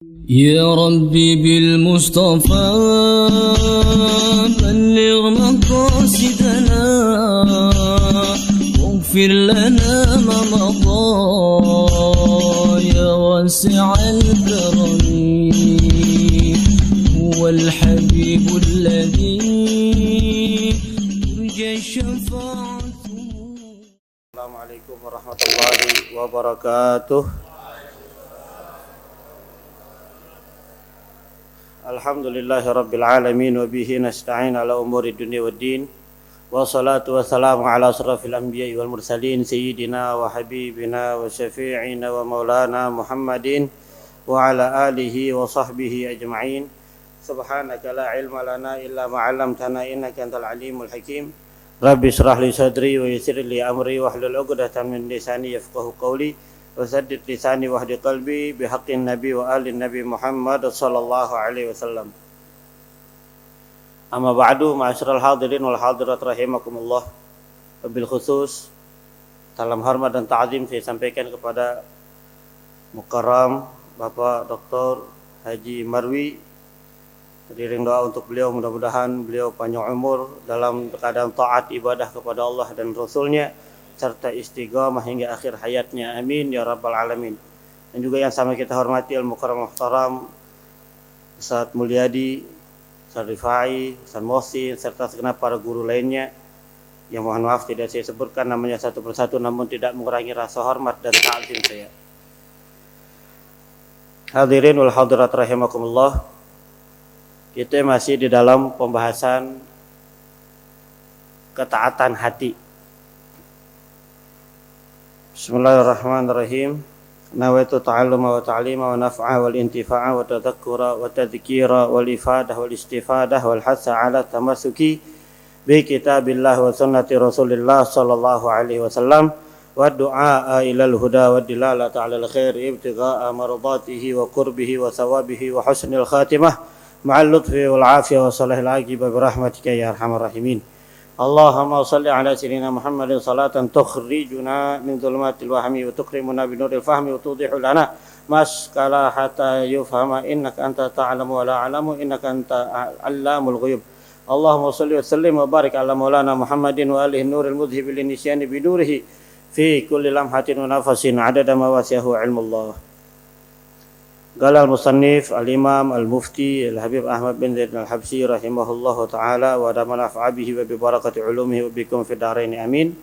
يا ربي بالمصطفى بلغ مقاصدنا واغفر لنا ما مضى يا واسع الكرم هو الحبيب الذي ترجى شفاعته. السلام عليكم ورحمة الله وبركاته. Alhamdulillahi Rabbil Alamin wa bihi nasta'in ala umuri dunia wa din wa salatu wa salamu ala asrafil anbiya wal mursalin sayyidina wa habibina wa syafi'ina wa maulana Muhammadin wa ala alihi wa sahbihi ajma'in. Subhanaka la ilma lana illa ma 'allamtana innaka antal alimul hakim. Rabbi shrah li sadri wa yassir li amri wahlul 'uqdatam min lisani yafqahu qawli wasaddid lisani wahdi qalbi bihaqqin nabi wa ali nabi Muhammad sallallahu alaihi wasallam. Amma ba'du, ma'asyiral hadirin wal hadirat rahimakumullah. Wabil khusus salam hormat dan ta'zim saya sampaikan kepada Mukarram Bapak Dr. Haji Marwi. Beriring doa untuk beliau, mudah-mudahan beliau panjang umur dalam keadaan taat ibadah kepada Allah dan Rasulnya serta istiqamah hingga akhir hayatnya, amin ya rabbal alamin. Dan juga yang sama kita hormati al-mukarram muhtaram Ustaz Mulyadi, Ustaz Rifai, Ustaz Mohsin, serta segenap para guru lainnya yang mohon maaf tidak saya sebutkan namanya satu persatu, namun tidak mengurangi rasa hormat dan ta'zim saya. Hadirin wal hadirat rahimakumullah, kita masih di dalam pembahasan ketaatan hati. Bismillahirrahmanirrahim. Nawaitu ta'alluma wa ta'lima wa naf'a wal intifa'a wa tadhakkura wa tadhkira wal ifadah wal istifadah wal hasa ala tamassuki bi kitabillah wa sunnati Rasulillah sallallahu alaihi wasallam wa du'a ilal huda wa dilalata 'alal khair ibtigha'a mardatihi wa qurbihi wa thawabihi wa husnil khatimah ma'al lutfi wal 'afiyah wa salahil 'aqibah bi rahmatika ya arhamar rahimin. Allahumma salli ala sayyidina Muhammadin salatan tukhrijuna min dhulumatil wahmi wa tukrimuna bi nuril fahmi wa tudhihu lana maskala hatta yufhama innaka anta ta'lamu wa la a'lamu innaka anta allamul ghuyub. Allahumma salli wa sallim wa barik ala maulana Muhammadin wa alihi nuril mudhhib lin nisyani bi nurihi fi kulli lamhatin wa nafasin adada ma wasi'ahu ilmullah. Qala al-musannif al-imam al-mufti al-habib Ahmad bin Zaid al-Habsyi rahimahullahu ta'ala wa damana fa'abihi wa bi barakati ulumihi wa bikum fid dharain amin.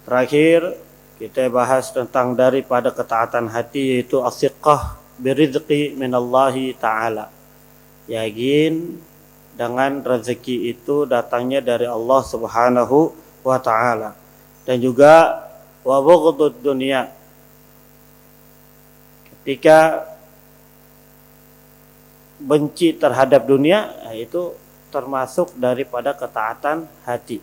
Terakhir kita bahas tentang daripada ketaatan hati, yaitu as-siqqah birizqi minallahi ta'ala, yakin dengan rezeki itu datangnya dari Allah subhanahu wa ta'ala. Dan juga wa bughdud dunya, ketika benci terhadap dunia, itu termasuk daripada ketaatan hati.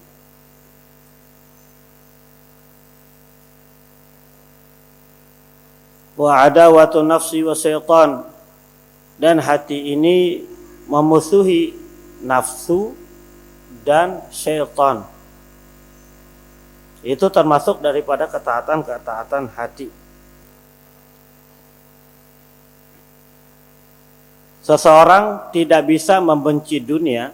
Wa adawatu nafsi wa syaitan, dan hati ini memusuhi nafsu dan syaitan. Itu termasuk daripada ketaatan hati. Seseorang tidak bisa membenci dunia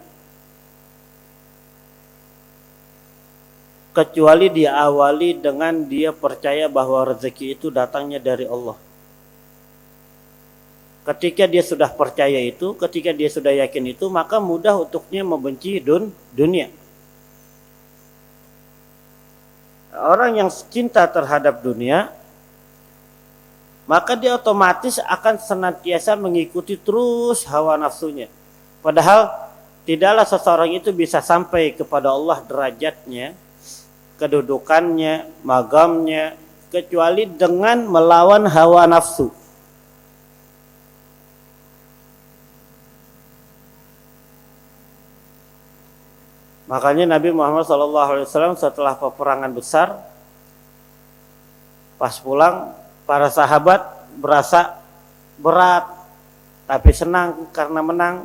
kecuali diawali dengan dia percaya bahwa rezeki itu datangnya dari Allah. Ketika dia sudah percaya itu, ketika dia sudah yakin itu, maka mudah untuknya membenci dunia. Orang yang cinta terhadap dunia, maka dia otomatis akan senantiasa mengikuti terus hawa nafsunya. Padahal tidaklah seseorang itu bisa sampai kepada Allah derajatnya, kedudukannya, magamnya, kecuali dengan melawan hawa nafsu. Makanya Nabi Muhammad SAW setelah peperangan besar, pas pulang, para sahabat berasa berat, tapi senang karena menang.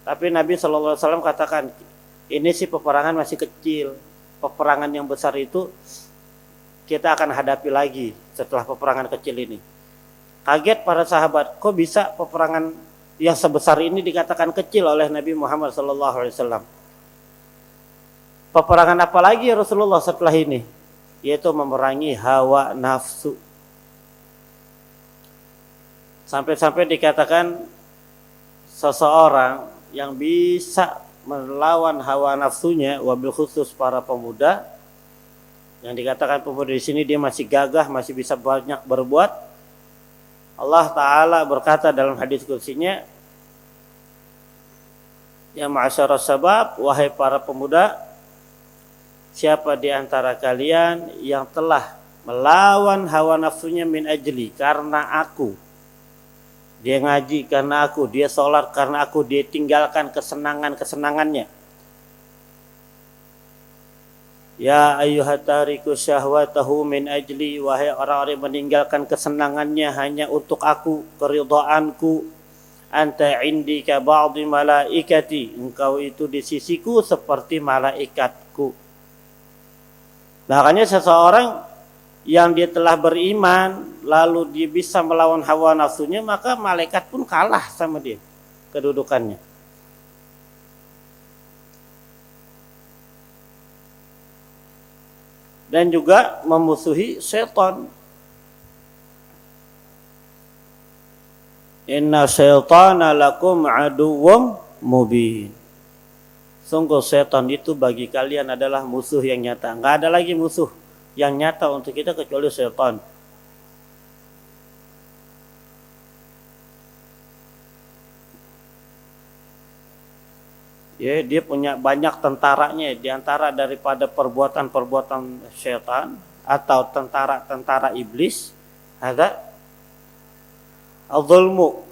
Tapi Nabi SAW katakan, ini sih peperangan masih kecil. Peperangan yang besar itu kita akan hadapi lagi setelah peperangan kecil ini. Kaget para sahabat, kok bisa peperangan yang sebesar ini dikatakan kecil oleh Nabi Muhammad SAW. Peperangan apa lagi ya Rasulullah setelah ini? Yaitu memerangi hawa nafsu. Sampai-sampai dikatakan seseorang yang bisa melawan hawa nafsunya, wabil khusus para pemuda, yang dikatakan pemuda di sini dia masih gagah, masih bisa banyak berbuat. Allah Ta'ala berkata dalam hadis qudsinya, ya ma'asyaras sabab, wahai para pemuda, siapa di antara kalian yang telah melawan hawa nafsunya min ajli, karena aku, dia ngaji karena aku, dia sholat karena aku, dia tinggalkan kesenangannya. Ya ayyuhatariku syahwatahu min ajli, wahai orang-orang yang meninggalkan kesenangannya hanya untuk aku, keridhaanku. Anta indika ba'dhi malaikati, engkau itu di sisiku seperti malaikatku. Makanya seseorang yang dia telah beriman lalu dia bisa melawan hawa nafsunya, maka malaikat pun kalah sama dia kedudukannya. Dan juga memusuhi setan. Inna syaitana lakum aduwwum mubin. Sungguh setan itu bagi kalian adalah musuh yang nyata. Enggak ada lagi musuh yang nyata untuk kita kecuali setan. Ya, dia punya banyak tentaranya, di antara daripada perbuatan-perbuatan syaitan atau tentara-tentara iblis ada al-zulmu,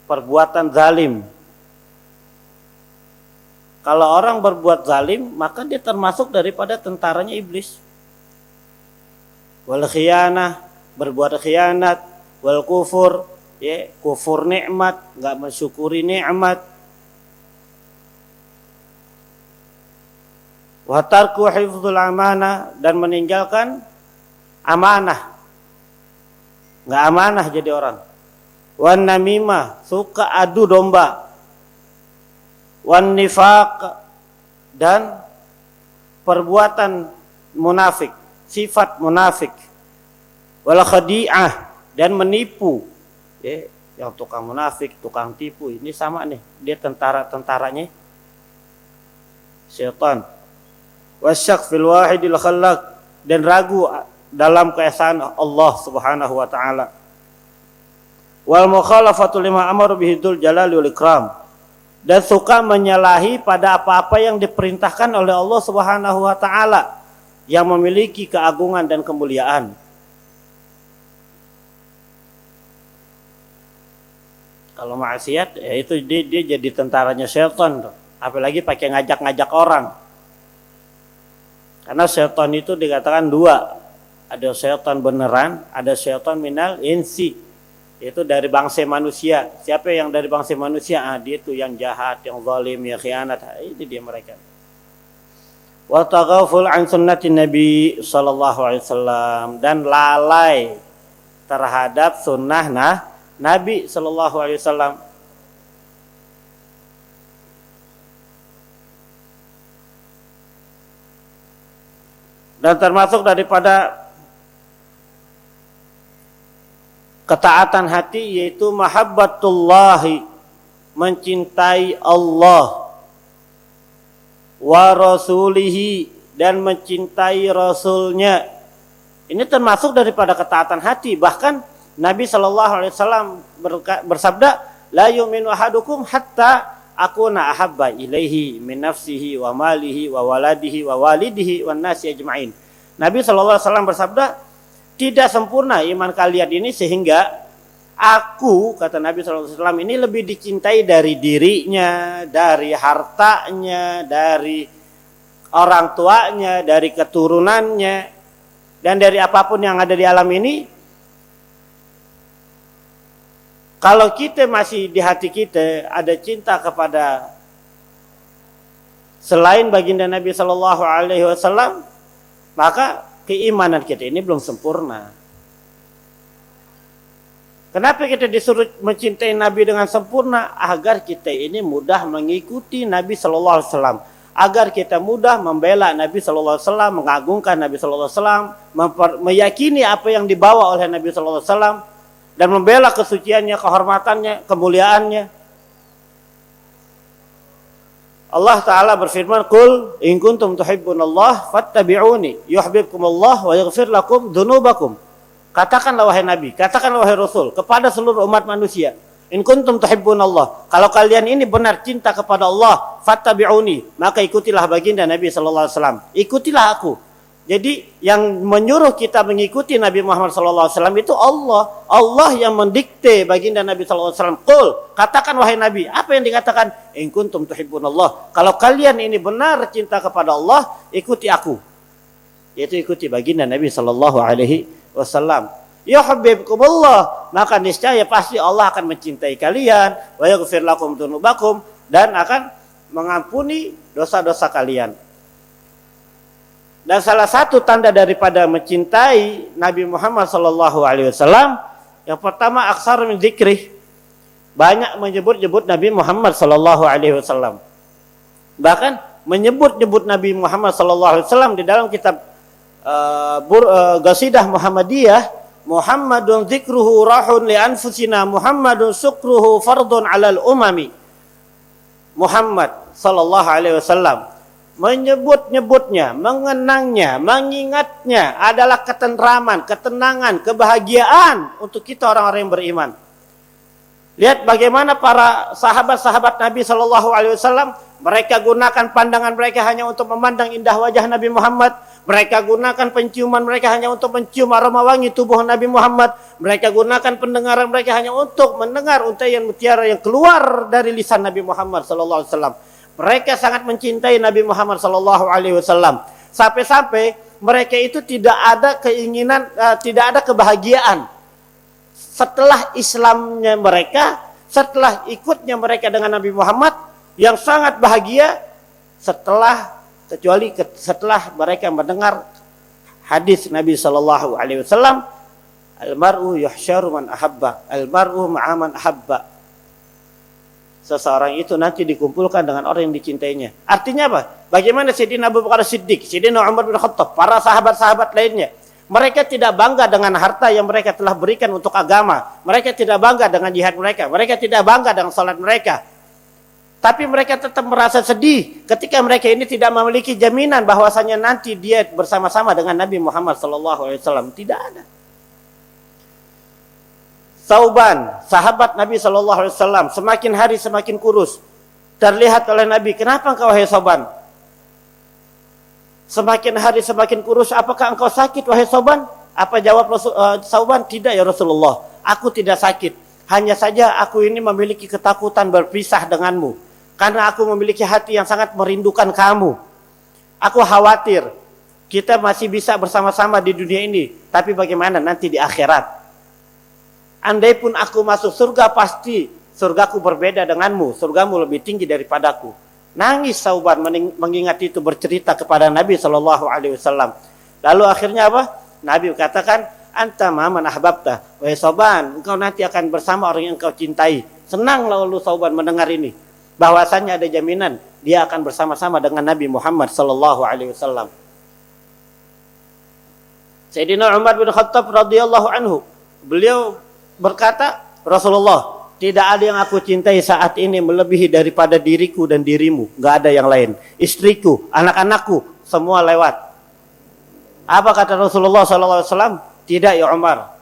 perbuatan zalim. Kalau orang berbuat zalim, maka dia termasuk daripada tentaranya iblis. Wal khiyanah, berbuat khianat, wal kufur, ya, kufur nikmat, enggak mensyukuri nikmat. Wa tarku hifdzul amanah, dan meninggalkan amanah. Enggak amanah jadi orang. Wan namimah, suka adu domba. Wan nifaq, dan perbuatan munafik, sifat munafik. Wal khadi'ah, dan menipu. Ya, yang tukang munafik, tukang tipu, ini sama nih, dia tentara-tentaranya syaitan. Wasyak fil wahidil khallaq, dan ragu dalam keesaan Allah Subhanahu wa taala. Wal mukhalafatu lima amara bihi dzul jalali wal ikram, dan suka menyalahi pada apa-apa yang diperintahkan oleh Allah Subhanahu wa taala yang memiliki keagungan dan kemuliaan. Kalau maksiat, ya itu dia jadi tentaranya syaitan, apalagi pakai ngajak-ngajak orang. Karena syaitan itu dikatakan dua, ada syaitan beneran, ada syaitan minal insi, itu dari bangsa manusia. Siapa yang dari bangsa manusia? Dia itu yang jahat, yang zalim, yang khianat. Itu dia mereka. Wa taghaful an sunnati Nabi sallallahu alaihi wasallam, dan lalai terhadap sunnah Nabi sallallahu alaihi wasallam. Dan termasuk daripada ketaatan hati yaitu mahabbatullahi, mencintai Allah, wa rasulihi, dan mencintai rasulnya. Ini termasuk daripada ketaatan hati. Bahkan Nabi SAW bersabda, la yu'minu ahadukum hatta akuna ahabba ilaihi min nafsihi wa malihi wa waladihi wa walidihi wan nasi ajma'in. Nabi SAW bersabda, tidak sempurna iman kalian ini sehingga aku, kata Nabi SAW, ini lebih dicintai dari dirinya, dari hartanya, dari orang tuanya, dari keturunannya, dan dari apapun yang ada di alam ini. Kalau kita masih di hati kita ada cinta kepada selain baginda Nabi Sallallahu Alaihi Wasallam, maka keimanan kita ini belum sempurna. Kenapa kita disuruh mencintai Nabi dengan sempurna? Agar kita ini mudah mengikuti Nabi Sallallahu Alaihi Wasallam. Agar kita mudah membela Nabi Sallallahu Alaihi Wasallam, mengagungkan Nabi Sallallahu Alaihi Wasallam, meyakini apa yang dibawa oleh Nabi Sallallahu Alaihi Wasallam, dan membela kesuciannya, kehormatannya, kemuliaannya. Allah Ta'ala berfirman, Qul in kuntum tuhibbunallah fattabi'uni yuhibbukumullah wa yaghfir lakum dzunubakum. Katakanlah wahai Nabi, katakanlah wahai Rasul kepada seluruh umat manusia, in kuntum tuhibbunallah, kalau kalian ini benar cinta kepada Allah, fattabi'uni, maka ikutilah baginda Nabi sallallahu alaihi wasallam. Ikutilah aku. Jadi yang menyuruh kita mengikuti Nabi Muhammad sallallahu alaihi wasallam itu Allah. Allah yang mendikte baginda Nabi sallallahu alaihi wasallam. Qul, katakan wahai Nabi, apa yang dikatakan? In kuntum tuhibbunallah, kalau kalian ini benar cinta kepada Allah, ikuti aku. Yaitu ikuti baginda Nabi sallallahu alaihi wasallam. Yuhibbukumullah, maka niscaya pasti Allah akan mencintai kalian, wa yaghfir lakum dzunubakum, dan akan mengampuni dosa-dosa kalian. Dan salah satu tanda daripada mencintai Nabi Muhammad sallallahu alaihi wasallam, yang pertama aksar min dzikrih, banyak menyebut-nyebut Nabi Muhammad sallallahu alaihi wasallam. Bahkan menyebut-nyebut Nabi Muhammad sallallahu alaihi wasallam di dalam kitab Qasidah Muhammadiyah, Muhammadun dzikruhu rahun li anfusina, Muhammadun syukruhu fardun 'alal umami. Muhammad sallallahu alaihi wasallam, menyebut-nyebutnya, mengenangnya, mengingatnya adalah ketentraman, ketenangan, kebahagiaan untuk kita orang-orang yang beriman. Lihat bagaimana para sahabat-sahabat Nabi sallallahu alaihi wasallam, mereka gunakan pandangan mereka hanya untuk memandang indah wajah Nabi Muhammad. Mereka gunakan penciuman mereka hanya untuk mencium aroma wangi tubuh Nabi Muhammad. Mereka gunakan pendengaran mereka hanya untuk mendengar untaian mutiara yang keluar dari lisan Nabi Muhammad sallallahu alaihi wasallam. Mereka sangat mencintai Nabi Muhammad sallallahu alaihi wasallam. Sampai-sampai mereka itu tidak ada keinginan, tidak ada kebahagiaan setelah Islamnya mereka, setelah ikutnya mereka dengan Nabi Muhammad, yang sangat bahagia setelah mereka mendengar hadis Nabi sallallahu alaihi wasallam, al-mar'u yuhsyaru man ahabba, al-mar'u ma'a man ahabba. Seseorang itu nanti dikumpulkan dengan orang yang dicintainya. Artinya apa? Bagaimana Sayyidina Abu Bakar Siddiq, Sayyidina Umar bin Khattab, para sahabat-sahabat lainnya, mereka tidak bangga dengan harta yang mereka telah berikan untuk agama. Mereka tidak bangga dengan jihad mereka. Mereka tidak bangga dengan salat mereka. Tapi mereka tetap merasa sedih ketika mereka ini tidak memiliki jaminan bahwasanya nanti dia bersama-sama dengan Nabi Muhammad SAW. Tidak ada. Sauban, sahabat Nabi SAW, semakin hari semakin kurus. Terlihat oleh Nabi, kenapa engkau wahai Sauban? Semakin hari semakin kurus, apakah engkau sakit wahai Sauban? Apa jawab Sauban? Tidak ya Rasulullah, aku tidak sakit. Hanya saja aku ini memiliki ketakutan berpisah denganmu. Karena aku memiliki hati yang sangat merindukan kamu. Aku khawatir kita masih bisa bersama-sama di dunia ini, tapi bagaimana nanti di akhirat? Andai pun aku masuk surga, pasti surgaku berbeda denganmu. Surgamu lebih tinggi daripadaku. Nangis Sauban mengingat itu, bercerita kepada Nabi sallallahu alaihi wasallam. Lalu akhirnya apa? Nabi katakan, anta man ahbabta. Wahai Sauban, engkau nanti akan bersama orang yang engkau cintai. Senang lalu Sauban mendengar ini, bahwasannya ada jaminan dia akan bersama-sama dengan Nabi Muhammad sallallahu alaihi wasallam. Sayyidina Umar bin Khattab radhiyallahu anhu, beliau berkata, Rasulullah, tidak ada yang aku cintai saat ini melebihi daripada diriku dan dirimu. Enggak ada yang lain. Istriku, anak-anakku, semua lewat. Apa kata Rasulullah sallallahu alaihi wasallam? Tidak ya Umar.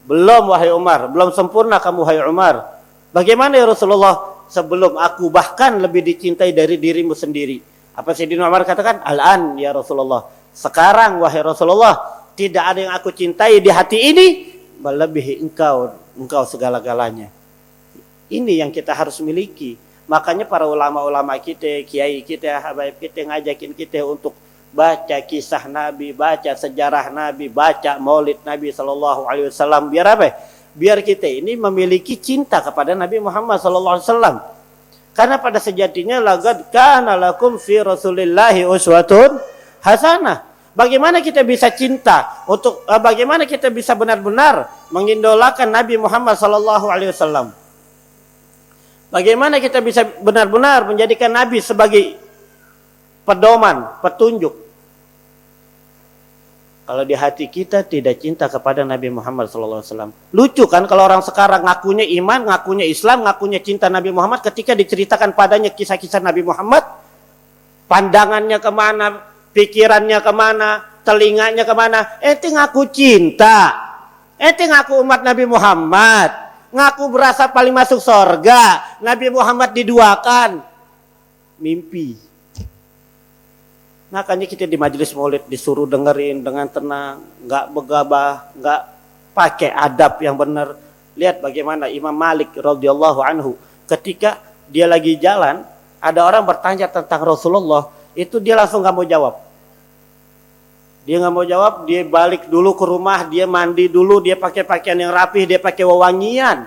Belum wahai Umar, belum sempurna kamu wahai Umar. Bagaimana ya Rasulullah? Sebelum aku bahkan lebih dicintai dari dirimu sendiri. Apa Sayyidina Umar katakan? Al-an ya Rasulullah. Sekarang wahai Rasulullah, tidak ada yang aku cintai di hati ini melebihi engkau segala-galanya. Ini yang kita harus miliki. Makanya para ulama-ulama kita, kiai kita, habaib kita ngajakin kita untuk baca kisah Nabi, baca sejarah Nabi, baca maulid Nabi sallallahu alaihi wasallam. Biar apa? Biar kita ini memiliki cinta kepada Nabi Muhammad SAW. Karena pada sejatinya laqad kana lakum fi Rasulillahi uswatun hasanah. Bagaimana kita bisa cinta bagaimana kita bisa benar-benar mengidolakan Nabi Muhammad sallallahu alaihi wasallam? Bagaimana kita bisa benar-benar menjadikan Nabi sebagai pedoman, petunjuk? Kalau di hati kita tidak cinta kepada Nabi Muhammad sallallahu alaihi wasallam. Lucu kan kalau orang sekarang ngakunya iman, ngakunya Islam, ngakunya cinta Nabi Muhammad, ketika diceritakan padanya kisah-kisah Nabi Muhammad, pandangannya kemana, pikirannya kemana, telinganya kemana? Ente ngaku cinta, ente ngaku umat Nabi Muhammad, ngaku berasa paling masuk sorga, Nabi Muhammad diduakan. Mimpi. Makanya kita di majelis maulid disuruh dengerin dengan tenang, nggak begabah, nggak pakai adab yang benar. Lihat bagaimana Imam Malik radhiyallahu anhu ketika dia lagi jalan, ada orang bertanya tentang Rasulullah, itu dia langsung nggak mau jawab. Dia nggak mau jawab, dia balik dulu ke rumah, dia mandi dulu, dia pakai pakaian yang rapih, dia pakai wewangian,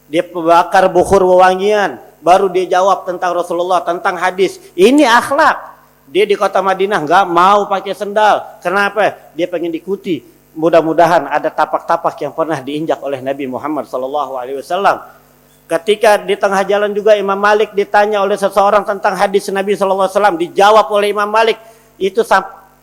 dia bakar bukhur wewangian, baru dia jawab tentang Rasulullah, tentang hadis. Ini akhlak. Dia di kota Madinah nggak mau pakai sendal. Kenapa? Dia pengen diikuti. Mudah-mudahan ada tapak-tapak yang pernah diinjak oleh Nabi Muhammad SAW. Ketika di tengah jalan juga Imam Malik ditanya oleh seseorang tentang hadis Nabi SAW, dijawab oleh Imam Malik itu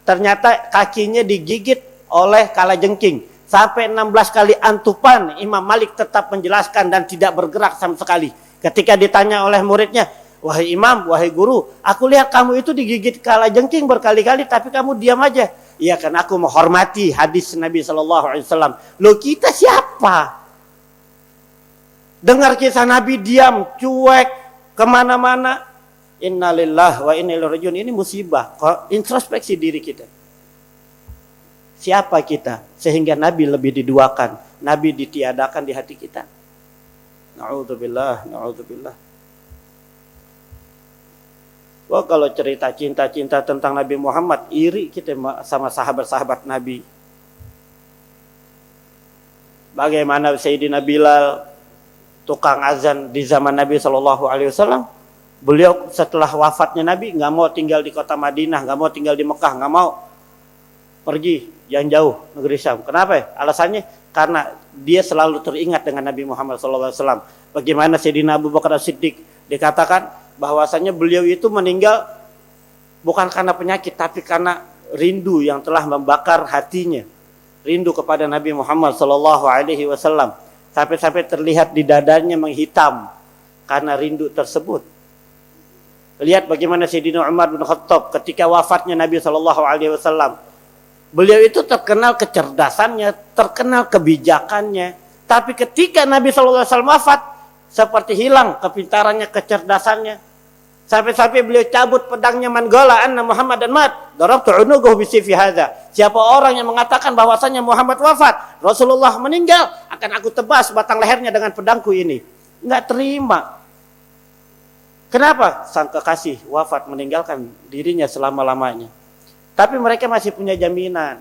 ternyata kakinya digigit oleh kalajengking. Sampai 16 kali antupan, Imam Malik tetap menjelaskan dan tidak bergerak sama sekali. Ketika ditanya oleh muridnya, wahai imam, wahai guru, aku lihat kamu itu digigit kalajengking berkali-kali, tapi kamu diam aja. Iya kan, aku menghormati hadis Nabi SAW. Loh, kita siapa? Dengar kisah Nabi diam, cuek, kemana-mana. Innalillahi wa inna ilaihi rajiun. Ini musibah. Introspeksi diri kita. Siapa kita sehingga Nabi lebih diduakan, Nabi ditiadakan di hati kita? Na'udzubillah, na'udzubillah. Wah, kalau cerita cinta-cinta tentang Nabi Muhammad, iri kita sama sahabat-sahabat Nabi. Bagaimana Sayyidina Bilal, tukang azan di zaman Nabi SAW, beliau setelah wafatnya Nabi nggak mau tinggal di kota Madinah, nggak mau tinggal di Mekah, nggak mau pergi yang jauh negeri Syam. Kenapa? Alasannya karena dia selalu teringat dengan Nabi Muhammad SAW. Bagaimana Sayyidina Abu Bakar As-Siddiq dikatakan bahwasanya beliau itu meninggal bukan karena penyakit, tapi karena rindu yang telah membakar hatinya, rindu kepada Nabi Muhammad SAW. Sampai-sampai terlihat di dadanya menghitam karena rindu tersebut. Lihat bagaimana Sayyidina Umar bin Khattab ketika wafatnya Nabi SAW. Beliau itu terkenal kecerdasannya, terkenal kebijakannya. Tapi ketika Nabi SAW wafat, seperti hilang kepintarannya, kecerdasannya. Sampai-sampai beliau cabut pedangnya, man qala anna Muhammadan mat, darabtu unuqahu bisayfi hadza. Siapa orang yang mengatakan bahwasanya Muhammad wafat, Rasulullah meninggal, akan aku tebas batang lehernya dengan pedangku ini. Enggak terima. Kenapa? Sang kekasih wafat meninggalkan dirinya selama-lamanya. Tapi mereka masih punya jaminan.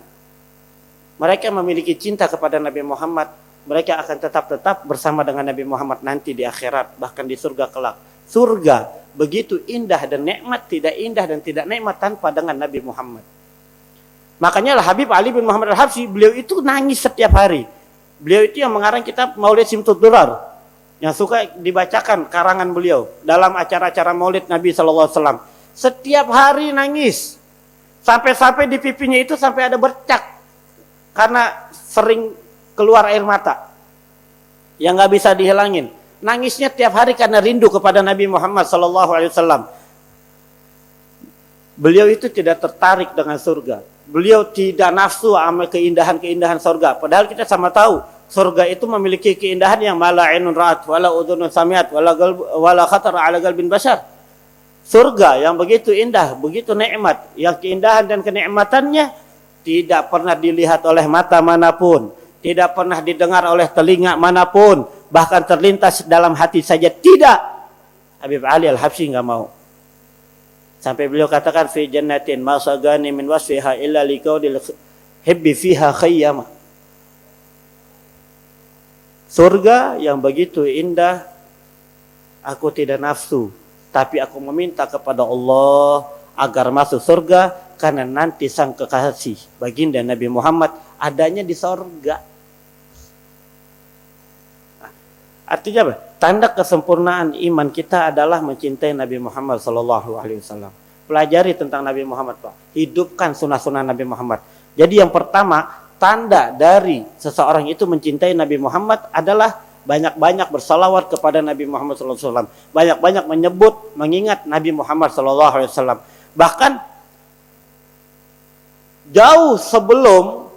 Mereka memiliki cinta kepada Nabi Muhammad. Mereka akan tetap bersama dengan Nabi Muhammad nanti di akhirat, bahkan di surga kelak. Surga begitu indah dan nikmat, tidak indah dan tidak nikmat tanpa dengan Nabi Muhammad. Makanya lah Habib Ali bin Muhammad Al-Habsyi, beliau itu nangis setiap hari. Beliau itu yang mengarang kitab Maulid Simtud Durar, yang suka dibacakan karangan beliau dalam acara-acara Maulid Nabi SAW. Setiap hari nangis. Sampai-sampai di pipinya itu sampai ada bercak karena sering keluar air mata yang nggak bisa dihilangin. Nangisnya tiap hari karena rindu kepada Nabi Muhammad SAW. Beliau itu tidak tertarik dengan surga. Beliau tidak nafsu sama keindahan-keindahan surga. Padahal kita sama tahu surga itu memiliki keindahan yang mala ainun ra'at wala udhunun sami'at wala khatar ala qalbin bashar. Surga yang begitu indah, begitu nikmat, yang keindahan dan kenikmatannya tidak pernah dilihat oleh mata manapun, tidak pernah didengar oleh telinga manapun, bahkan terlintas dalam hati saja tidak. Habib Ali Al-Habsyi nggak mau. Sampai beliau katakan fi jannatin ma sagani min wasfiha illa liqaudil hibbi fiha khayyama. Surga yang begitu indah, aku tidak nafsu, tapi aku meminta kepada Allah agar masuk surga karena nanti sang kekasih baginda Nabi Muhammad adanya di sorga. Artinya apa? Tanda kesempurnaan iman kita adalah mencintai Nabi Muhammad sallallahu alaihi wasallam. Pelajari tentang Nabi Muhammad, Pak. Hidupkan sunnah-sunnah Nabi Muhammad. Jadi yang pertama, tanda dari seseorang itu mencintai Nabi Muhammad adalah banyak-banyak bersalawat kepada Nabi Muhammad sallallahu alaihi wasallam. Banyak-banyak menyebut, mengingat Nabi Muhammad sallallahu alaihi wasallam. Bahkan jauh sebelum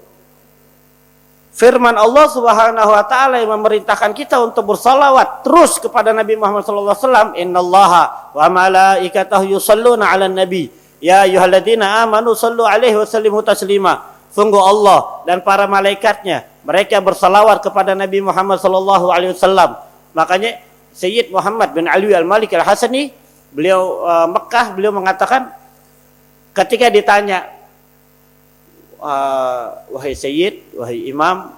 firman Allah Subhanahu wa taala yang memerintahkan kita untuk bersalawat terus kepada Nabi Muhammad sallallahu alaihi wasallam, innallaha wa malaikatahu yusholluna 'alan nabi ya ayyuhalladzina amanu shallu 'alaihi wa sallimu taslima. Sungguh Allah dan para malaikatnya mereka bersalawat kepada Nabi Muhammad sallallahu alaihi wasallam. Makanya Sayyid Muhammad bin Ali Al-Malik Al-Hasani, beliau Mekah, beliau mengatakan ketika ditanya, wahai Sayyid, wahai Imam,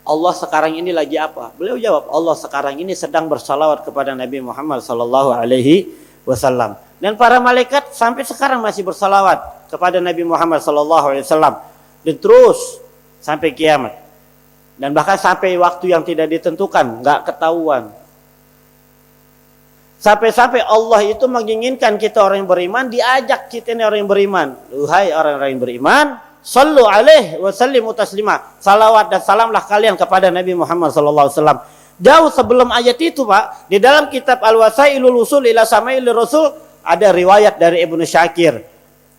Allah sekarang ini lagi apa? Beliau jawab, Allah sekarang ini sedang bersalawat kepada Nabi Muhammad sallallahu alaihi wasallam. Dan para malaikat sampai sekarang masih bersalawat kepada Nabi Muhammad sallallahu alaihi wasallam, dan terus sampai kiamat. Dan bahkan sampai waktu yang tidak ditentukan, enggak ketahuan. Sampai-sampai Allah itu menginginkan kita orang yang beriman, diajak kita ini orang yang beriman. Duhai orang-orang yang beriman, sallu alaihi wa sallimu taslima. Salawat dan salamlah kalian kepada Nabi Muhammad sallallahu alaihi wasallam. Jauh sebelum ayat itu, Pak, di dalam kitab Al-Wasailul Usul ila Sama'il Rasul ada riwayat dari Ibnu Syakir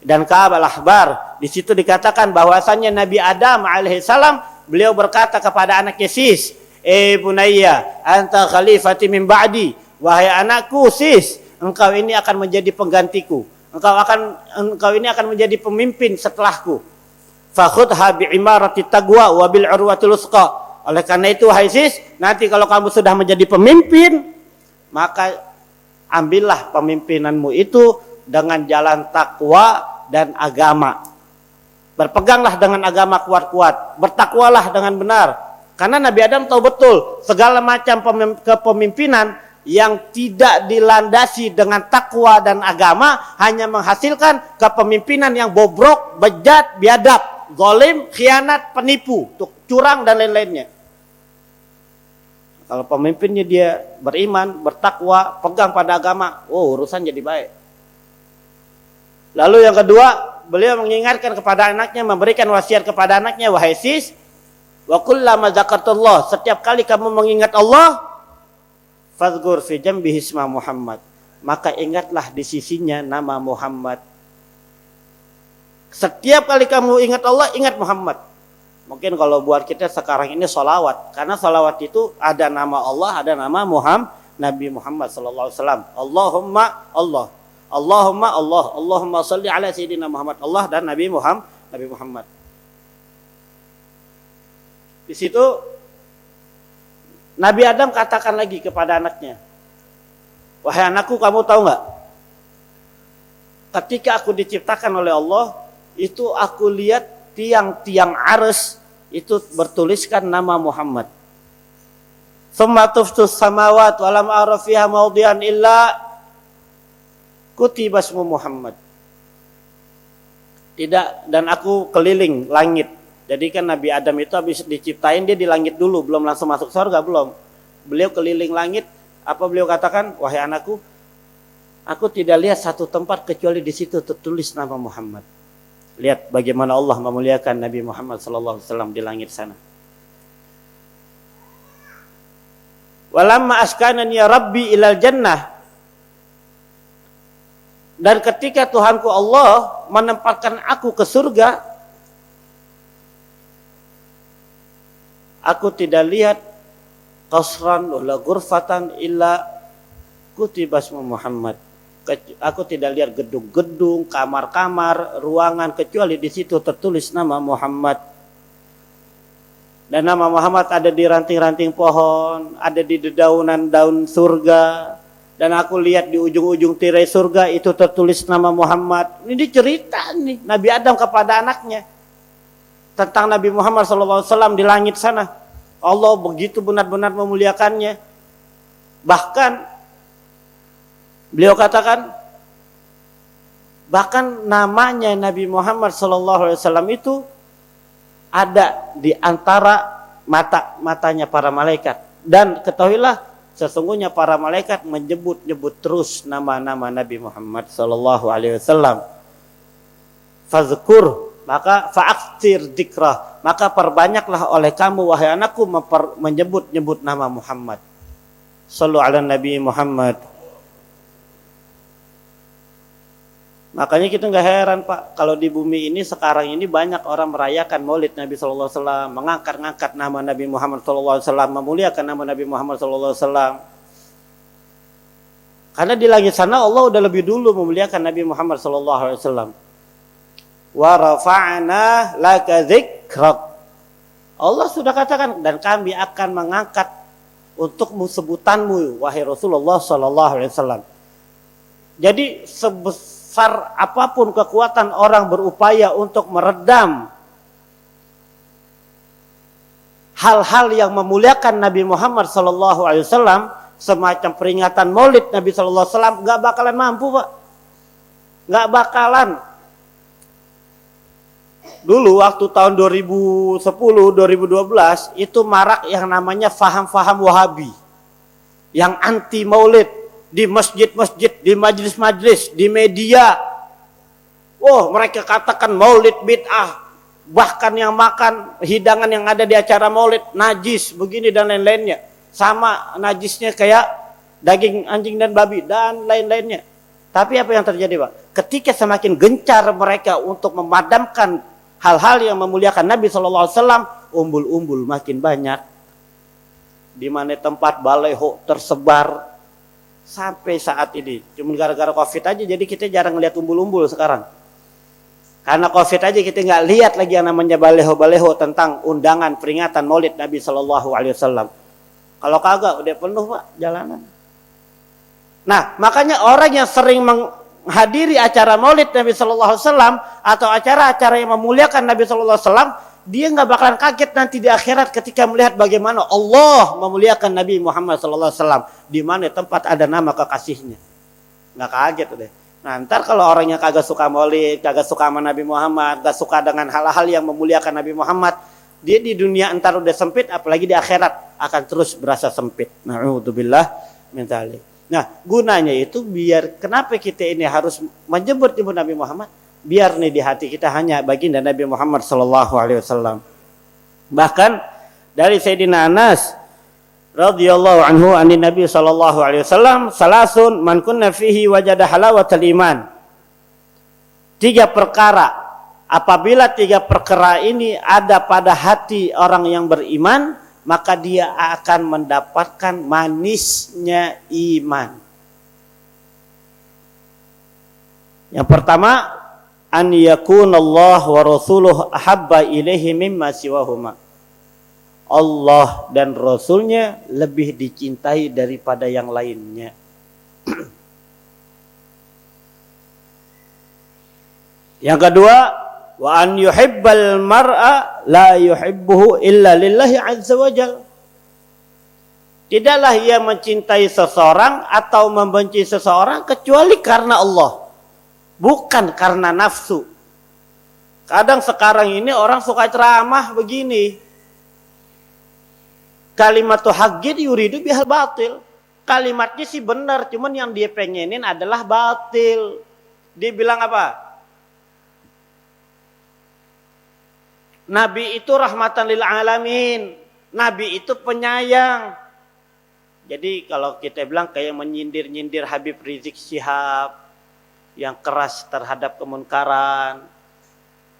dan Ka'ab Al-Ahbar. Di situ dikatakan bahwasannya Nabi Adam alaihissalam, beliau berkata kepada anaknya Sis, bunayya, anta khalifati min ba'di. Wahai anakku Sis, engkau ini akan menjadi penggantiku. Engkau ini akan menjadi pemimpin setelahku. Fakhudha bi'imarati taqwa wa bil urwatil usqa. Oleh karena itu, wahai Sis, nanti kalau kamu sudah menjadi pemimpin, maka ambillah pemimpinanmu itu dengan jalan takwa dan agama. Berpeganglah dengan agama kuat-kuat, bertakwalah dengan benar. Karena Nabi Adam tahu betul segala macam kepemimpinan yang tidak dilandasi dengan takwa dan agama hanya menghasilkan kepemimpinan yang bobrok, bejat, biadab, zalim, khianat, penipu, curang dan lain-lainnya. Kalau pemimpinnya dia beriman, bertakwa, pegang pada agama, urusan jadi baik. Lalu yang kedua, beliau mengingatkan kepada anaknya, memberikan wasiat kepada anaknya, wahai Sis, wa kullama zakartullah, setiap kali kamu mengingat Allah, fadhkur fi jambihi isma Muhammad, maka ingatlah di sisinya nama Muhammad. Setiap kali kamu ingat Allah, ingat Muhammad. Mungkin kalau buat kita sekarang ini sholawat, karena sholawat itu ada nama Allah, ada nama Nabi Muhammad sallallahu alaihi wasallam. Allahumma Allah, Allahumma Allah, Allahumma sholli ala sayyidina Muhammad, Allah dan Nabi Muhammad. Di situ Nabi Adam katakan lagi kepada anaknya, wahai anakku, kamu tahu nggak? Ketika aku diciptakan oleh Allah, itu aku lihat tiang-tiang arsy itu bertuliskan nama Muhammad. Tsumma tuftus samawat wa lam ara fiha mawdi'an illa kutiba ismu Muhammad. Tidak, dan aku keliling langit. Jadi kan Nabi Adam itu habis diciptain dia di langit dulu, belum langsung masuk surga, belum. Beliau keliling langit, apa beliau katakan? Wahai anakku, aku tidak lihat satu tempat kecuali di situ tertulis nama Muhammad. Lihat bagaimana Allah memuliakan Nabi Muhammad sallallahu alaihi wasallam di langit sana. Walamma askanani ya Rabbi ilal jannah. Dan ketika Tuhanku Allah menempatkan aku ke surga, aku tidak lihat qasran wala ghurfatan illa kutiba ismu Muhammad. Aku tidak lihat gedung-gedung, kamar-kamar, ruangan, kecuali di situ tertulis nama Muhammad. Dan nama Muhammad ada di ranting-ranting pohon, ada di dedaunan daun surga. Dan aku lihat di ujung-ujung tirai surga itu tertulis nama Muhammad. Ini cerita nih Nabi Adam kepada anaknya tentang Nabi Muhammad SAW di langit sana. Allah begitu benar-benar memuliakannya. Bahkan beliau katakan Bahkan namanya Nabi Muhammad SAW itu ada di antara matanya para malaikat. Dan ketahuilah sesungguhnya para malaikat menyebut-nyebut terus nama-nama Nabi Muhammad SAW. Fazkur, maka fa'aktir dzikrah, maka perbanyaklah oleh kamu wahai anakku menyebut-nyebut nama Muhammad. Shallu ala Nabi Muhammad. Makanya kita nggak heran Pak, kalau di bumi ini sekarang ini banyak orang merayakan Maulid Nabi Sallallahu Alaihi Wasallam, mengangkat-ngangkat nama Nabi Muhammad Sallallahu Alaihi Wasallam, memuliakan nama Nabi Muhammad Sallallahu Alaihi Wasallam. Karena di langit sana Allah udah lebih dulu memuliakan Nabi Muhammad Sallallahu Alaihi Wasallam. Wa rafa'na laka dzikrak. Allah sudah katakan, dan kami akan mengangkat untukmu sebutanmu wahai Rasulullah Sallallahu Alaihi Wasallam. Jadi sebesar apapun kekuatan orang berupaya untuk meredam hal-hal yang memuliakan Nabi Muhammad Sallallahu Alaihi Wasallam, semacam peringatan Maulid Nabi Sallallahu Alaihi Wasallam, nggak bakalan mampu Pak, nggak bakalan. Dulu waktu tahun 2010-2012 itu marak yang namanya faham-faham Wahabi yang anti Maulid di masjid-masjid, di majlis-majlis, di media. Oh, mereka katakan Maulid bid'ah. Bahkan yang makan hidangan yang ada di acara Maulid najis, begini dan lain-lainnya. Sama najisnya kayak daging anjing dan babi dan lain-lainnya. Tapi apa yang terjadi, Pak? Ketika semakin gencar mereka untuk memadamkan hal-hal yang memuliakan Nabi SAW, umbul-umbul makin banyak. Di mana tempat baleho tersebar sampai saat ini. Cuma gara-gara COVID aja jadi kita jarang lihat umbul-umbul sekarang. Karena COVID aja kita nggak lihat lagi yang namanya baleho-baleho tentang undangan peringatan Maulid Nabi SAW. Kalau kagak udah penuh Pak jalanan. Nah, makanya orang yang sering menghadiri acara Maulid Nabi SAW atau acara-acara yang memuliakan Nabi SAW, dia nggak bakalan kaget nanti di akhirat ketika melihat bagaimana Allah memuliakan Nabi Muhammad SAW, di mana tempat ada nama kekasihnya. Nggak kaget deh. Nah, ntar kalau orangnya kagak suka Maulid, kagak suka sama Nabi Muhammad, gak suka dengan hal-hal yang memuliakan Nabi Muhammad, dia di dunia entar udah sempit, apalagi di akhirat akan terus berasa sempit. Na'udzubillah min dzalik. Nah, gunanya itu biar kenapa kita ini harus menyebut-nyebut Nabi Muhammad? Biar nih di hati kita hanya baginda Nabi Muhammad sallallahu alaihi wasallam. Bahkan dari Sayyidina Anas radhiyallahu anhu anin Nabi sallallahu alaihi wasallam, salasun man kunna fihi wajada halawatal iman. 3 perkara, apabila 3 perkara ini ada pada hati orang yang beriman, maka dia akan mendapatkan manisnya iman. Yang pertama, an yakunallah wa rasuluh ahabba ilaihi mimma siwahuma. Allah dan Rasulnya lebih dicintai daripada yang lainnya. Yang kedua, wa an yuhibbal mar'a la yuhibbuhu illa lillahi azza wajal. Tidaklah ia mencintai seseorang atau membenci seseorang kecuali karena Allah, bukan karena nafsu. Kadang sekarang ini orang suka ceramah begini, kalimatu haqqin yuridu bihal batil. Kalimatnya sih benar, cuman yang dia pengenin adalah batil. Dia bilang apa? Nabi itu rahmatan lil alamin. Nabi itu penyayang. Jadi kalau kita bilang kayak menyindir-nyindir Habib Rizik Syihab yang keras terhadap kemunkaran,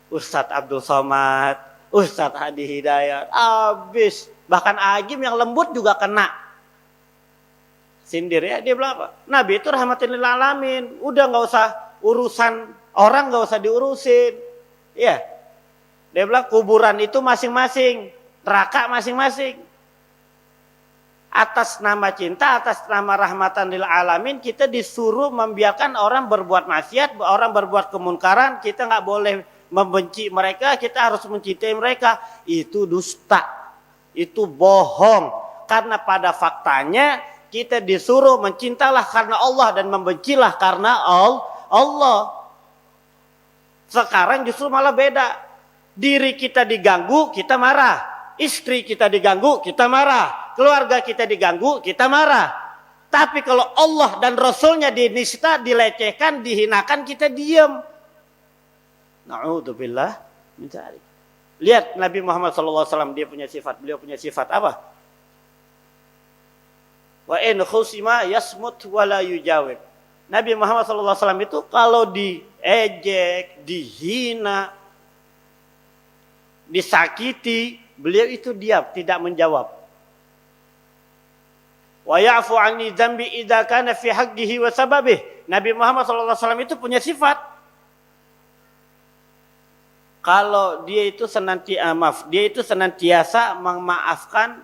Ustadz Abdul Somad, Ustadz Hadi Hidayat, habis. Bahkan Agim yang lembut juga kena sindir ya. Dia bilang apa? Nabi itu rahmatin lil alamin. Udah nggak usah urusan orang, nggak usah diurusin. Iya. Dia bilang kuburan itu masing-masing, neraka masing-masing. Atas nama cinta, atas nama rahmatan lil alamin, kita disuruh membiarkan orang berbuat maksiat, orang berbuat kemunkaran. Kita nggak boleh membenci mereka, kita harus mencintai mereka. Itu dusta. Itu bohong, karena pada faktanya kita disuruh mencintalah karena Allah dan membencilah karena Allah. Sekarang justru malah beda. Diri kita diganggu, kita marah. Istri kita diganggu, kita marah. Keluarga kita diganggu, kita marah. Tapi kalau Allah dan Rasulnya dinista, dilecehkan, dihinakan, kita diam. Na'udzubillah min dzalik. Lihat Nabi Muhammad SAW, dia punya sifat. Beliau punya sifat apa? Wa in khusima yasmut wa la yujawib. Nabi Muhammad SAW itu kalau diejek, dihina, disakiti, beliau itu diam, tidak menjawab. Wa ya'fu 'anni dzambi idza kana fi haqqihi wa sababih. Nabi Muhammad SAW itu punya sifat. Kalau dia itu senantiasa memaafkan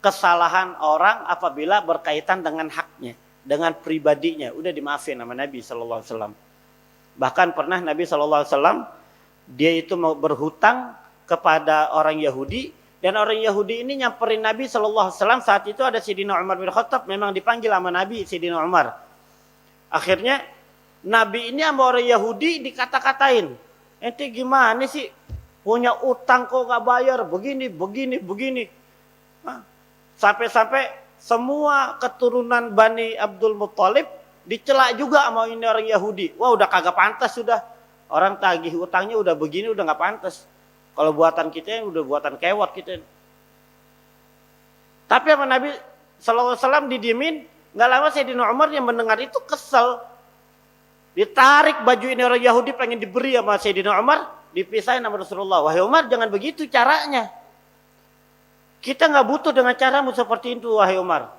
kesalahan orang apabila berkaitan dengan haknya, dengan pribadinya, udah dimaafin sama Nabi SAW. Bahkan pernah Nabi SAW dia itu mau berhutang kepada orang Yahudi, dan orang Yahudi ini nyamperin Nabi SAW. Saat itu ada Sayyidina Umar bin Khattab, memang dipanggil sama Nabi Sayyidina Umar. Akhirnya Nabi ini sama orang Yahudi dikata-katain, ente gimana sih punya utang kok gak bayar, begini. Sampai-sampai semua keturunan Bani Abdul Muttalib dicela juga sama ini orang Yahudi. Wah, udah kagak pantas sudah. Orang tagih utangnya udah begini, udah gak pantas. Kalau buatan kita udah buatan kewat kita. Tapi sama Nabi SAW didiemin. Gak lama Sayyidina Umar yang mendengar itu kesel. Ditarik baju ini orang Yahudi, pengen diberi sama Sayyidina Umar. Dipisahin sama Rasulullah. Wahai Umar, jangan begitu caranya. Kita nggak butuh dengan caramu seperti itu, wahai Umar.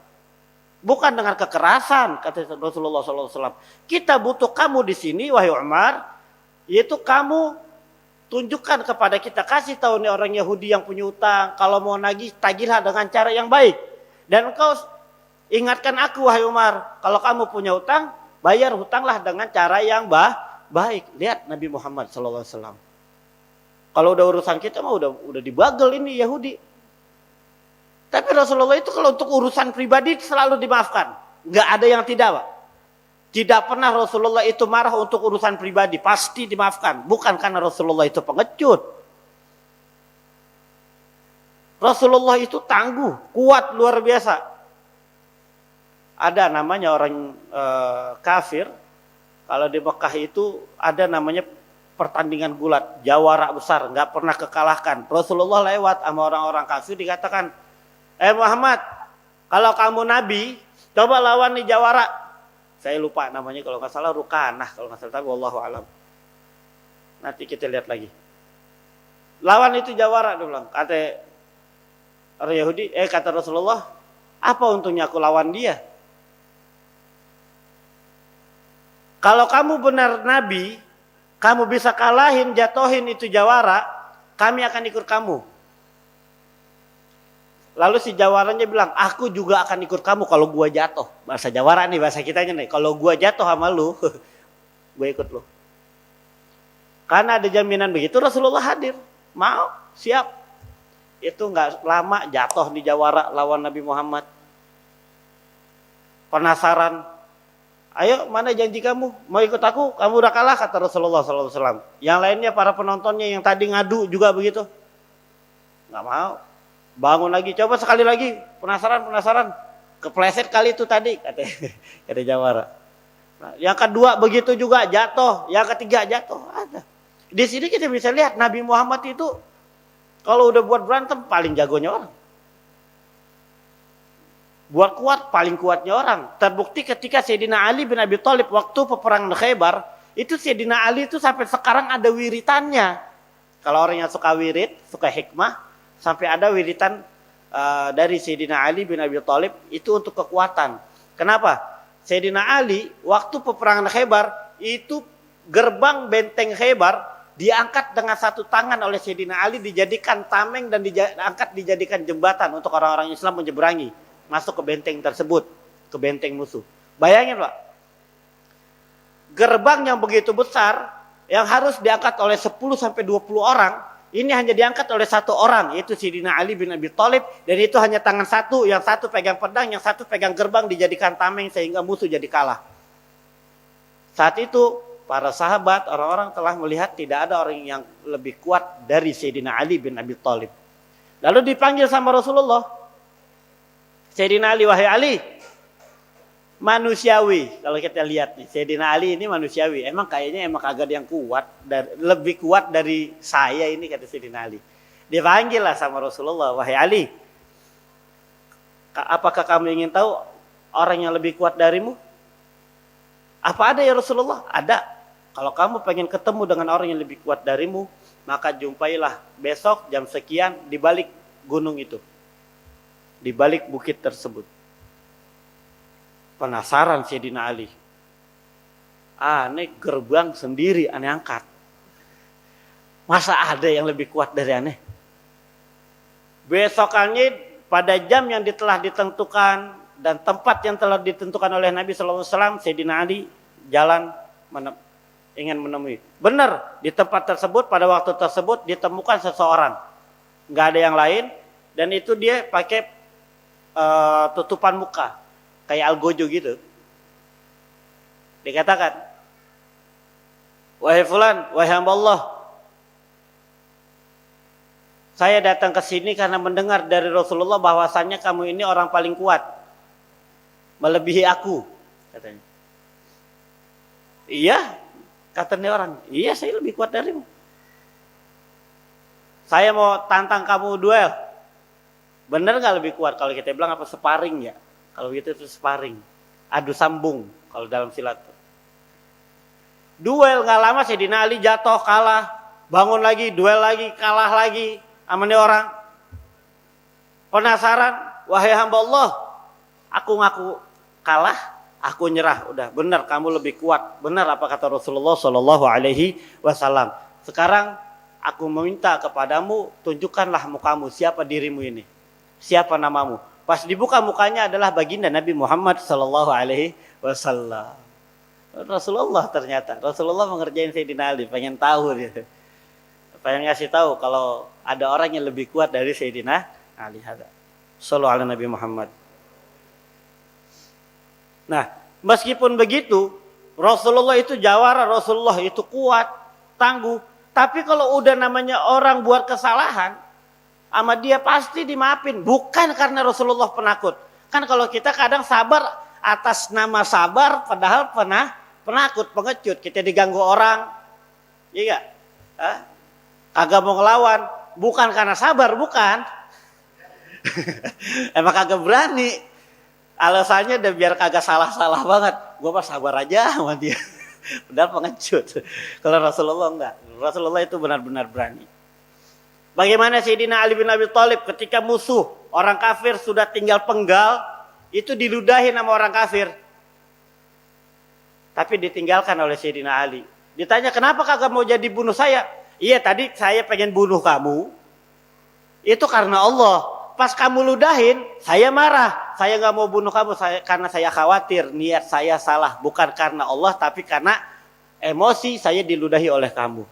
Bukan dengan kekerasan, kata Rasulullah SAW. Kita butuh kamu di sini, wahai Umar. Yaitu kamu tunjukkan kepada kita, kasih tahu nih orang Yahudi yang punya utang. Kalau mau nagih, tagihlah dengan cara yang baik. Dan engkau ingatkan aku, wahai Umar. Kalau kamu punya utang, bayar hutanglah dengan cara yang baik. Lihat Nabi Muhammad SAW. Kalau udah urusan kita mah udah dibagel ini Yahudi. Tapi Rasulullah itu kalau untuk urusan pribadi selalu dimaafkan. Nggak ada yang tidak, Pak. Tidak pernah Rasulullah itu marah untuk urusan pribadi. Pasti dimaafkan. Bukan karena Rasulullah itu pengecut. Rasulullah itu tangguh, kuat, luar biasa. Ada namanya orang kafir. Kalau di Mekah itu ada namanya pertandingan gulat. Jawara besar, nggak pernah kekalahkan. Rasulullah lewat sama orang-orang kafir dikatakan, Muhammad, kalau kamu nabi, coba lawan nih jawara. Saya lupa namanya, kalau nggak salah Rukanah, kalau nggak salah, tapi wallahu alam. Nanti kita lihat lagi. Lawan itu jawara, dia bilang. Kata orang Yahudi, kata Rasulullah, apa untungnya aku lawan dia? Kalau kamu benar nabi, kamu bisa kalahin, jatohin itu jawara, kami akan ikut kamu. Lalu si jawarannya bilang, aku juga akan ikut kamu kalau gua jatuh. Bahasa jawara nih, bahasa kitanya nih. Kalau gua jatuh sama lu, gue ikut lu. Karena ada jaminan begitu, Rasulullah hadir. Mau, siap. Itu nggak lama jatuh di jawara lawan Nabi Muhammad. Penasaran. Ayo, mana janji kamu? Mau ikut aku? Kamu udah kalah, kata Rasulullah SAW. Yang lainnya, para penontonnya yang tadi ngadu juga begitu. Nggak mau. Bangun lagi, coba sekali lagi, penasaran, kepleset kali itu tadi, kata jawara. Nah, yang kedua begitu juga jatuh, yang ketiga jatuh, ada. Di sini kita bisa lihat Nabi Muhammad itu kalau udah buat berantem paling jagonya orang, buat kuat paling kuatnya orang. Terbukti ketika Sayyidina Ali bin Abi Thalib waktu peperangan Khaybar, itu Sayyidina Ali itu sampai sekarang ada wiritannya. Kalau orang yang suka wirid, suka hikmah, sampai ada wiritan dari Sayyidina Ali bin Abi Thalib itu untuk kekuatan. Kenapa? Sayyidina Ali waktu peperangan Khaybar itu gerbang benteng Khaybar diangkat dengan satu tangan oleh Sayyidina Ali, dijadikan tameng dan diangkat dijadikan jembatan untuk orang-orang Islam menyeberangi masuk ke benteng tersebut, ke benteng musuh. Bayangin, Pak. Gerbang yang begitu besar yang harus diangkat oleh 10 sampai 20 orang, ini hanya diangkat oleh satu orang, yaitu Sayyidina Ali bin Abi Thalib, dan itu hanya tangan satu, yang satu pegang pedang, yang satu pegang gerbang, dijadikan tameng sehingga musuh jadi kalah. Saat itu para sahabat, orang-orang telah melihat tidak ada orang yang lebih kuat dari Sayyidina Ali bin Abi Thalib. Lalu dipanggil sama Rasulullah, Sayyidina Ali, wahai Ali, manusiawi. Kalau kita lihat nih, Sayyidina Ali ini manusiawi. Emang kayaknya kagak ada yang kuat, lebih kuat dari saya ini, kata Sayyidina Ali. Dipanggil lah sama Rasulullah, wahai Ali, apakah kamu ingin tahu orang yang lebih kuat darimu? Apa ada ya Rasulullah? Ada. Kalau kamu pengen ketemu dengan orang yang lebih kuat darimu, maka jumpailah besok jam sekian di balik gunung itu, di balik bukit tersebut. Penasaran Sayyidina Ali. Aneh gerbang sendiri aneh angkat. Masa ada yang lebih kuat dari aneh? Besokannya pada jam yang telah ditentukan dan tempat yang telah ditentukan oleh Nabi SAW, Sayyidina Ali jalan ingin menemui. Benar, di tempat tersebut pada waktu tersebut ditemukan seseorang, nggak ada yang lain, dan itu dia pakai tutupan muka kayak algojo gitu. Dikatakan, wahai fulan, wahai hamba Allah, saya datang ke sini karena mendengar dari Rasulullah bahwasannya kamu ini orang paling kuat, melebihi aku, katanya. Iya, katanya orang, iya saya lebih kuat darimu. Saya mau tantang kamu duel. Bener nggak lebih kuat? Kalau kita bilang apa, sparring ya? Kalau gitu itu sparring, adu sambung kalau dalam silat. Duel nggak lama Sayyidina Ali jatuh, kalah, bangun lagi, duel lagi, kalah lagi, amannya orang. Penasaran, wahai hamba Allah, aku ngaku kalah, aku nyerah, udah benar kamu lebih kuat. Benar apa kata Rasulullah Shallallahu Alaihi Wasallam. Sekarang aku meminta kepadamu, tunjukkanlah mukamu, siapa dirimu ini, siapa namamu. Pas dibuka mukanya adalah baginda Nabi Muhammad Shallallahu Alaihi Wasallam. Rasulullah ternyata, Rasulullah mengerjain Sayyidina Ali, pengen tahu dia, pengen ngasih tahu kalau ada orang yang lebih kuat dari Sayyidina Ali. Sallallahu ala Nabi Muhammad. Nah, meskipun begitu, Rasulullah itu jawara, Rasulullah itu kuat, tangguh. Tapi kalau udah namanya orang buat kesalahan, sama dia pasti dimaafin. Bukan karena Rasulullah penakut. Kan kalau kita kadang sabar atas nama sabar, padahal penakut, pengecut. Kita diganggu orang, iya gak? Kagak mau ngelawan. Bukan karena sabar, bukan. Emang kagak berani. Alasannya udah biar kagak salah-salah banget. Gue mah sabar aja sama dia. Padahal pengecut. Kalau Rasulullah enggak. Rasulullah itu benar-benar berani. Bagaimana Sayyidina Ali bin Abi Thalib ketika musuh orang kafir sudah tinggal penggal, itu diludahin sama orang kafir. Tapi ditinggalkan oleh Sayyidina Ali. Ditanya, kenapa kagak mau jadi bunuh saya? Iya, tadi saya pengen bunuh kamu. Itu karena Allah. Pas kamu ludahin, saya marah. Saya gak mau bunuh kamu karena saya khawatir niat saya salah. Bukan karena Allah, tapi karena emosi saya diludahi oleh kamu.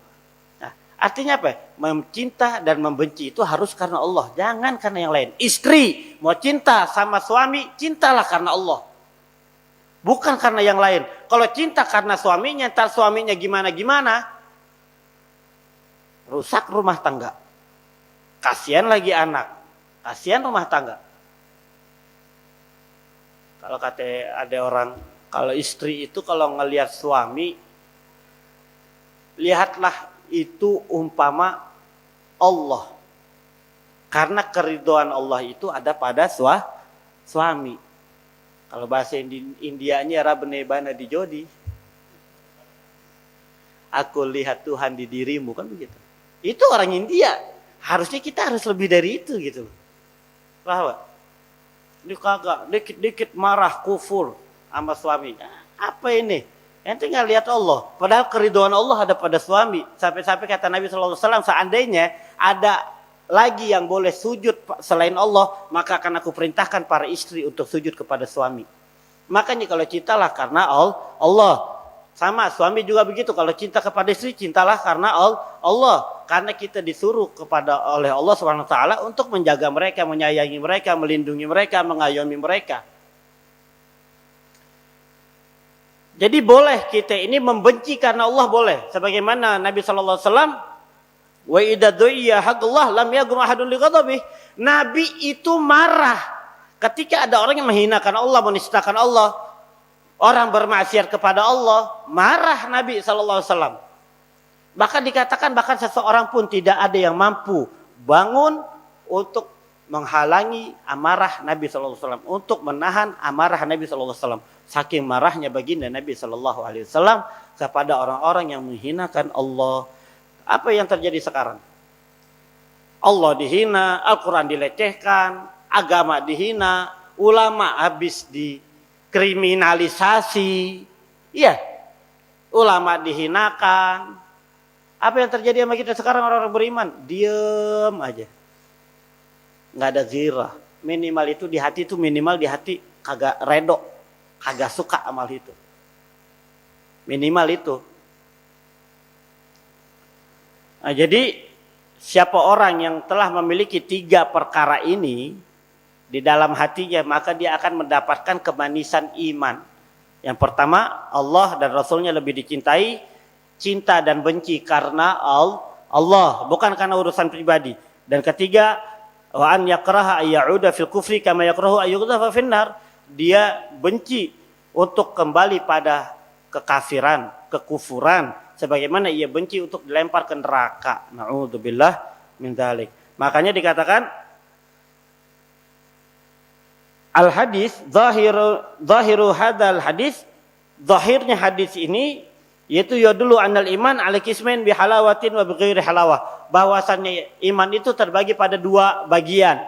Nah, artinya apa? Mencinta dan membenci itu harus karena Allah. Jangan karena yang lain. Istri mau cinta sama suami, cintalah karena Allah. Bukan karena yang lain. Kalau cinta karena suaminya, ntar suaminya gimana-gimana, rusak rumah tangga. Kasihan lagi anak. Kasihan rumah tangga. Kalau kata ada orang, kalau istri itu kalau ngelihat suami, lihatlah itu umpama Allah. Karena keridhaan Allah itu ada pada suami. Kalau bahasa Indianya Rabbana bana di jodi. Aku lihat Tuhan di dirimu, kan begitu. Itu orang India. Harusnya kita harus lebih dari itu gitu. Bahwa ini kagak dikit-dikit marah kufur sama suami. Apa ini? Ente nggak lihat Allah. Padahal keridhaan Allah ada pada suami. Sampai-sampai kata Nabi SAW, seandainya ada lagi yang boleh sujud selain Allah, maka akan aku perintahkan para istri untuk sujud kepada suami. Makanya kalau cintalah karena Allah. Sama suami juga begitu. Kalau cinta kepada istri, cintalah karena Allah. Karena kita disuruh oleh Allah SWT untuk menjaga mereka, menyayangi mereka, melindungi mereka, mengayomi mereka. Jadi boleh kita ini membenci karena Allah boleh. Sebagaimana Nabi sallallahu alaihi wasallam, wa idza du'iya haqqullah lam yagum ahadun li ghadabi. Nabi itu marah ketika ada orang yang menghinakan Allah, menistakan Allah, orang bermaksiat kepada Allah, marah Nabi sallallahu alaihi wasallam. Bahkan dikatakan bahkan seseorang pun tidak ada yang mampu bangun untuk menghalangi amarah Nabi sallallahu alaihi wasallam, untuk menahan amarah Nabi sallallahu alaihi wasallam. Saking marahnya baginda Nabi sallallahu alaihi wasallam kepada orang-orang yang menghinakan Allah. Apa yang terjadi sekarang? Allah dihina, Al-Quran dilecehkan, agama dihina, ulama habis dikriminalisasi. Iya, ulama dihinakan. Apa yang terjadi sama kita sekarang orang-orang beriman? Diam aja. Nggak ada zirah. Minimal itu di hati, itu minimal di hati kagak redo, kagak suka amal itu. Minimal itu. Nah, jadi siapa orang yang telah memiliki 3 perkara ini di dalam hatinya, maka dia akan mendapatkan kemanisan iman. Yang pertama, Allah dan Rasulnya lebih dicintai, cinta dan benci karena Allah, bukan karena urusan pribadi. Dan ketiga, wa an yakraha ayyauda fil kufri kama yakrahu ayyuqdhafa finnar. Dia benci untuk kembali pada kekafiran, kekufuran, sebagaimana ia benci untuk dilempar ke neraka. Na'udzubillah min dzalik. Makanya dikatakan al hadis zahiru hadzal hadis, zahirnya hadis ini yaitu yadullu anal iman ala qismain bi halawatin wa bi ghairi halawah. Bahwasannya iman itu terbagi pada 2 bagian.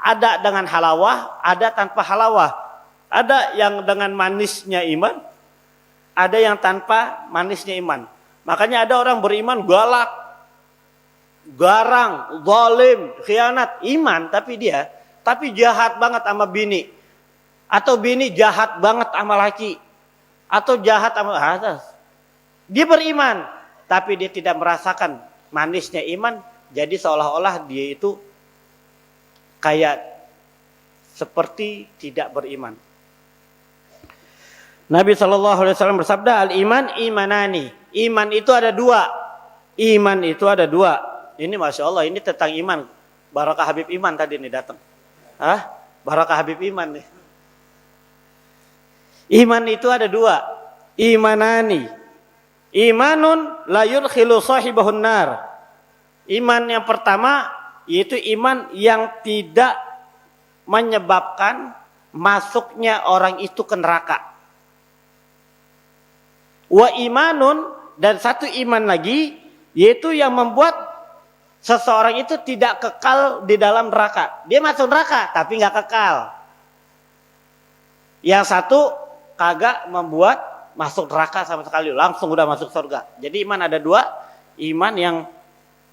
Ada dengan halawah, ada tanpa halawah. Ada yang dengan manisnya iman, ada yang tanpa manisnya iman. Makanya ada orang beriman galak, garang, zalim, khianat, iman tapi jahat banget sama bini. Atau bini jahat banget sama laki. Atau jahat sama atas. Dia beriman, tapi dia tidak merasakan manisnya iman. Jadi seolah-olah dia itu kayak seperti tidak beriman. Nabi SAW bersabda, al-iman imanani. Iman itu ada 2. Iman itu ada 2. Ini Masya Allah, ini tentang iman. Barakah Habib Iman tadi nih datang. Barakah Habib Iman nih. Iman itu ada 2. Imanani. Imanun la yudkhilu sahibahun nar. Iman yang pertama yaitu iman yang tidak menyebabkan masuknya orang itu ke neraka. Wa imanun, dan satu iman lagi yaitu yang membuat seseorang itu tidak kekal di dalam neraka. Dia masuk neraka tapi nggak kekal. Yang satu kagak membuat masuk neraka sama sekali, langsung udah masuk surga. Jadi iman ada 2, iman yang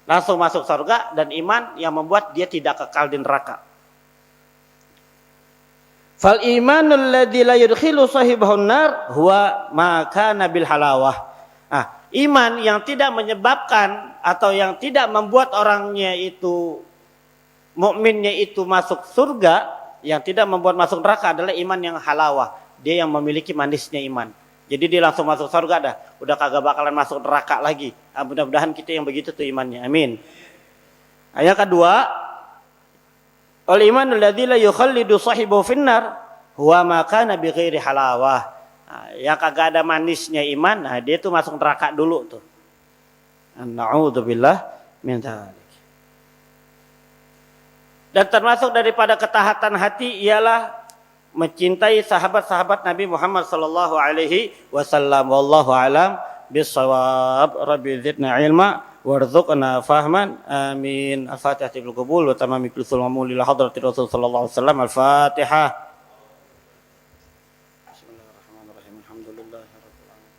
langsung masuk surga dan iman yang membuat dia tidak kekal di neraka. Fal imanul ladzi la yudkhilu sahibahun nar huwa ma kana bil halawah. Iman yang tidak menyebabkan atau yang tidak membuat orangnya itu, mukminnya itu masuk surga, yang tidak membuat masuk neraka adalah iman yang halawah. Dia yang memiliki manisnya iman. Jadi dia langsung masuk surga dah, udah kagak bakalan masuk neraka lagi. Mudah-mudahan kita yang begitu tuh imannya. Amin. Ayat kedua, al imanul ladzi la yukhallidu sahibahu finnar huwa ma kana bi ghairi halawah. Yang kagak ada manisnya iman, dia tuh masuk neraka dulu tuh. Na'udzubillah min dzalik. Dan termasuk daripada ketaatan hati ialah mencintai sahabat-sahabat Nabi Muhammad sallallahu alaihi wasallam. Wallahu alam bissawab. Rabbi zidna ilma warzuqna fahman. Amin. Al-Fatihah bil qabul wa tamamil sulmul lil hadratir Rasul sallallahu alaihi wasallam. Al-Fatihah. Bismillahirrahmanirrahim. Alhamdulillahirabbil alamin.